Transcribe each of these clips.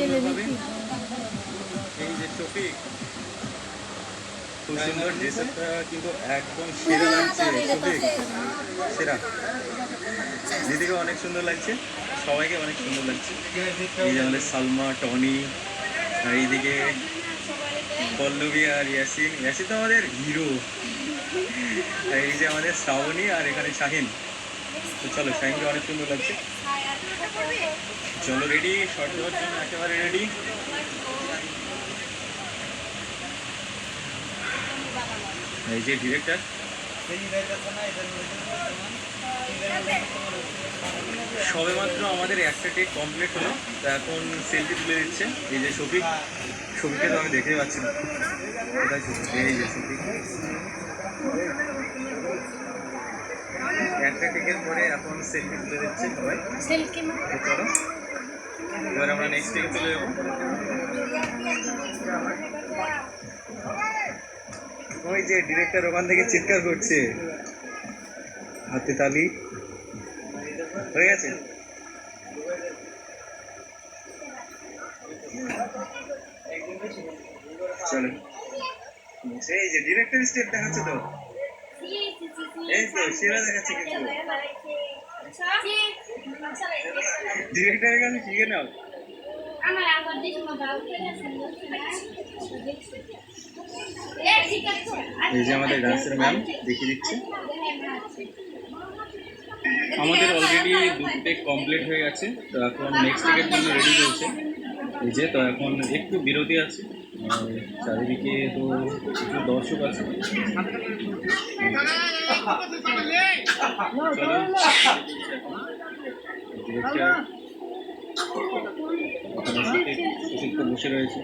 সুন্দরভাবে। এই যে শফিক, খুব সুন্দর ড্রেসআপটা কিন্তু একদম সেরা লাগছে। শফিক সেরা, দিদিকে অনেক সুন্দর লাগছে, সবাইকে অনেক সুন্দর লাগছে। এই যে আমাদের সালমা, টনি, আর এইদিকে পল্লবী আর ইয়াসিন। ইয়াসিন তো আমাদের হিরো। আর এই যে আমাদের শ্রাবণী, আর এখানে শাহিন। তো চলো, শাহিনকে অনেক সুন্দর লাগছে। চলো রেডি, শর্ট দেওয়ার জন্য একেবারে রেডি। এই যে ডিরেক্টর, সবে মাত্র আমাদের একটা টেক কমপ্লিট হলো, তো এখন সেলফি তুলে দিচ্ছে। এই যে শফিক, শফিককে তো আমি দেখতে পাচ্ছি না, কোথায় শফিক? এই যে শফিক, একটা টেকের পরে এখন সেলফি তুলে দিচ্ছে সবাই। চলো এবার আমরা নেক্সট টেকে চলে যাবো। ওই যে ডিরেক্টর ওখান থেকে চিৎকার করছে, হাতে তালি হয়ে গেছে। চলো, এই যে ডিরেক্টর স্টেপ দেখাচ্ছে তো, এই তো সেরা দেখাচ্ছে। কিন্তু ডিরেক্টরের কাছে শিখে নাও। এই যে আমাদের ডান্সের ম্যাম দেখিয়ে দিচ্ছে। আমাদের অলরেডি দুটো টেক কমপ্লিট হয়ে গেছে, তো এখন নেক্সট টেকের জন্য রেডি চলছে। এই যে, তো এখন একটু বিরতি আছে, চারিদিকে তো কিছু দর্শক আছে। চলো, ডিরেক্টর ওখানে সুশীল তো বসে রয়েছে,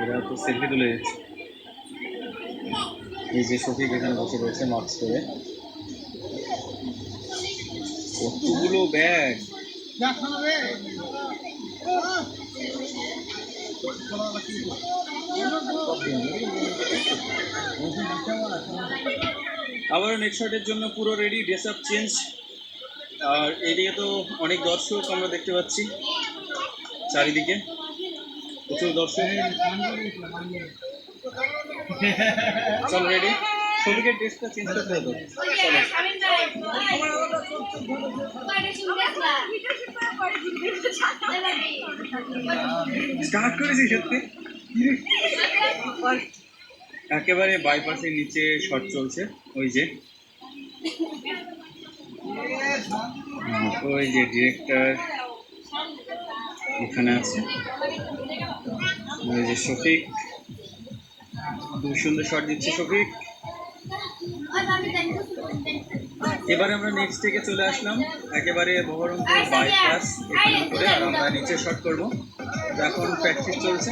এরা তো সেলফি তুলে যাচ্ছে। এই যে শফিক এখানে বসে রয়েছে মাস্ক করে। কতগুলো ব্যাগ! আবারও নেক্সট শটের জন্য পুরো রেডি, ড্রেস আপ চেঞ্জ। আর এদিকে তো অনেক দর্শক আমরা দেখতে পাচ্ছি, চারিদিকে প্রচুর দর্শক। চলো রেডি, শফিকের ড্রেসটা চেঞ্জ করতে হতো। চলো স্টার্ট করেছি সত্যি। একেবারে বাইপাসের নিচে শট চলছে। ওই যে ডিরেক্টর এখানে আছে। ওই যে শফিক, খুব সুন্দর শট দিচ্ছে শফিক। এবারে আমরা নেক্সট থেকে চলে আসলাম একেবারে বহরমপুর বাইপাস এখানে করে, আর আমরা নিচে শট করবো। এখন প্র্যাকটিস চলছে।